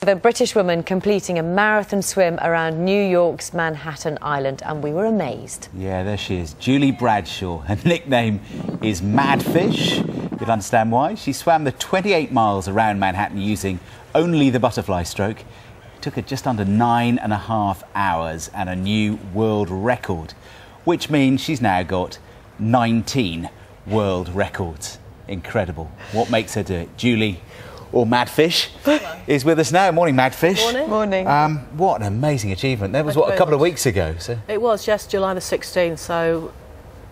The British woman completing a marathon swim around New York's Manhattan Island, and we were amazed. Yeah, there she is, Julie Bradshaw. Her nickname is Madfish. You'll understand why. She swam the 28 miles around Manhattan using only the butterfly stroke. It took her just under 9.5 hours and a new world record, which means she's now got 19 world records. Incredible. What makes her do it? Julie, or Madfish, is with us now. Morning, Madfish. Morning. Morning. What an amazing achievement. That was, what, a couple of weeks ago? So. It was, yes, July the 16th, so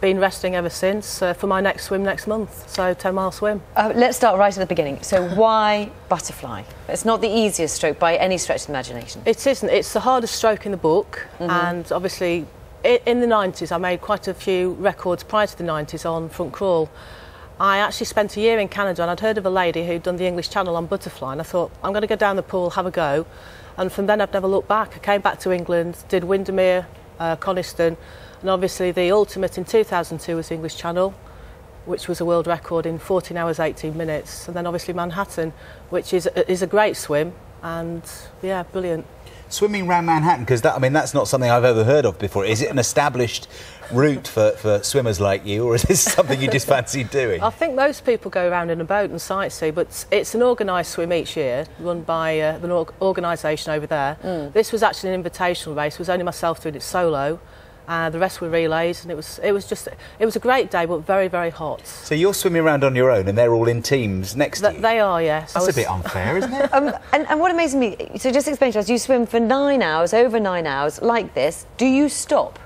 been resting ever since for my next swim next month, so 10-mile swim. Let's start right at the beginning. So why butterfly? It's not the easiest stroke by any stretch of the imagination. It isn't. It's the hardest stroke in the book, and obviously in the 90s I made quite a few records prior to the 90s on front crawl. I actually spent a year in Canada and I'd heard of a lady who'd done the English Channel on butterfly, and I thought, I'm going to go down the pool, have a go. And from then I've never looked back. I came back to England, did Windermere, Coniston, and obviously the ultimate in 2002 was the English Channel, which was a world record in 14 hours 18 minutes. And then obviously Manhattan, which is a great swim, and yeah, brilliant. Swimming around Manhattan, because that's not something I've ever heard of before. Is it an established route for swimmers like you, or is this something you just fancy doing? I think most people go around in a boat and sightsee, but it's an organised swim each year, run by an organisation over there. This was actually an invitational race. It was only myself doing it solo. The rest were relays, and it was a great day, but very, very hot. So you're swimming around on your own, and they're all in teams next to you? They are, yes. That's a bit unfair, isn't it? And what amazes me, so just explain to us, you swim for 9 hours, over 9 hours, like this. Do you stop?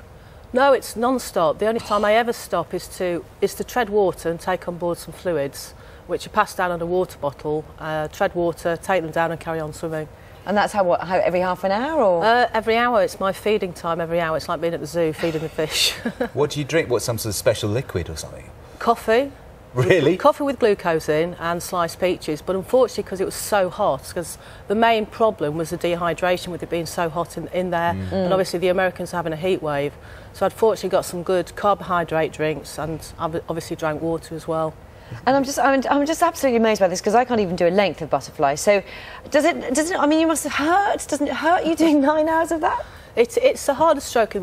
No, it's non-stop. The only time I ever stop is to tread water and take on board some fluids, which are passed down on a water bottle, tread water, take them down and carry on swimming. And that's how every half an hour, or? Every hour. It's my feeding time every hour. It's like being at the zoo, feeding the fish. What do you drink? What, some sort of special liquid or something? Coffee. Really? Coffee with glucose in and sliced peaches. But unfortunately, because it was so hot, because the main problem was the dehydration with it being so hot in there. And obviously the Americans are having a heat wave. So I'd fortunately got some good carbohydrate drinks, and I've obviously drank water as well. And I'm just absolutely amazed by this, because I can't even do a length of butterfly. So does it, I mean, you must have hurt. Doesn't it hurt you doing 9 hours of that? It's the hardest stroke.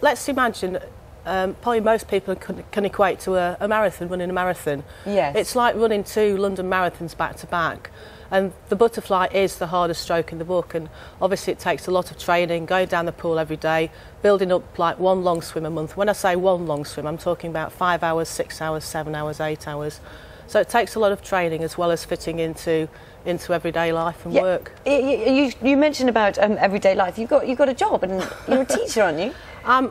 Let's imagine, probably most people can equate to a marathon, running a marathon. Yes. It's like running 2 London marathons back to back. And the butterfly is the hardest stroke in the book, and obviously it takes a lot of training, going down the pool every day, building up like 1 long swim a month. When I say 1 long swim, I'm talking about 5 hours, 6 hours, 7 hours, 8 hours. So it takes a lot of training as well as fitting into everyday life and work. You mentioned about everyday life. You've got a job, and you're a teacher, aren't you?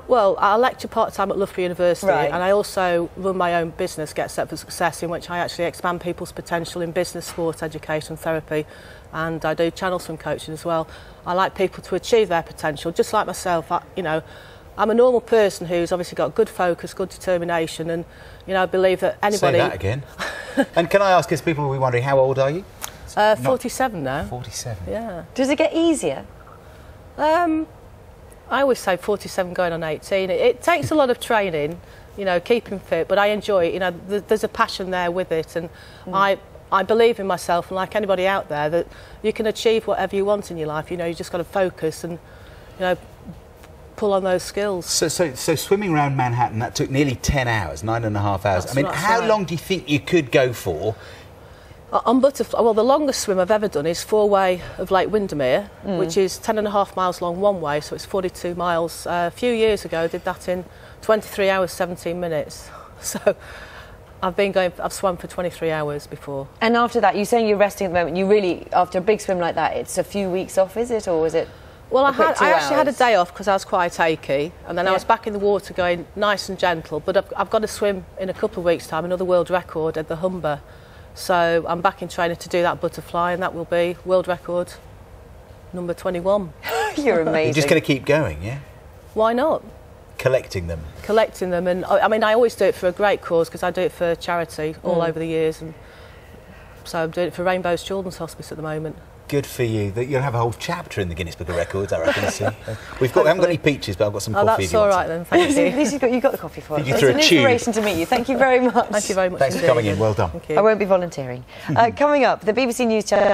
Well, I lecture part-time at Loughborough University, right. And I also run my own business, Get Set for Success, in which I actually expand people's potential in business, sport, education, therapy, and I do channel swim coaching as well. I like people to achieve their potential, just like myself. I'm a normal person who's obviously got good focus, good determination, and I believe that anybody... Say that again. And can I ask, because people will be wondering, how old are you? 47 now. 47. Yeah. Does it get easier? I always say 47 going on 18. It takes a lot of training, keeping fit, but I enjoy it. There's a passion there with it, and I believe in myself, and like anybody out there, that you can achieve whatever you want in your life. You just got to focus and, pull on those skills. So swimming around Manhattan, that took nearly 10 hours, 9.5 hours. That's how long do you think you could go for? On butterfly, well, the longest swim I've ever done is 4-way of Lake Windermere, which is 10.5 miles long one way, so it's 42 miles. A few years ago, I did that in 23 hours, 17 minutes. So I've swum for 23 hours before. And after that, you're saying you're resting at the moment. You really, after a big swim like that, it's a few weeks off, is it, or is it? Well, I actually had a day off because I was quite achy, and then I was back in the water going nice and gentle. But I've got to swim in a couple of weeks' time, another world record at the Humber. So I'm back in training to do that butterfly, and that will be world record number 21. You're amazing. You're just going to keep going, yeah? Why not? Collecting them. Collecting them, and I always do it for a great cause, because I do it for charity all over the years, and so I'm doing it for Rainbow's Children's Hospice at the moment. Good for you. You'll have a whole chapter in the Guinness Book of Records, I reckon. We haven't got any peaches, but I've got some coffee. Oh, that's all right then, thank you. At least you've got the coffee for us. It's an inspiration to meet you. Thank you very much. Thank you very much. Thanks for coming in. Well done. Thank you. I won't be volunteering. Coming up, the BBC News Channel.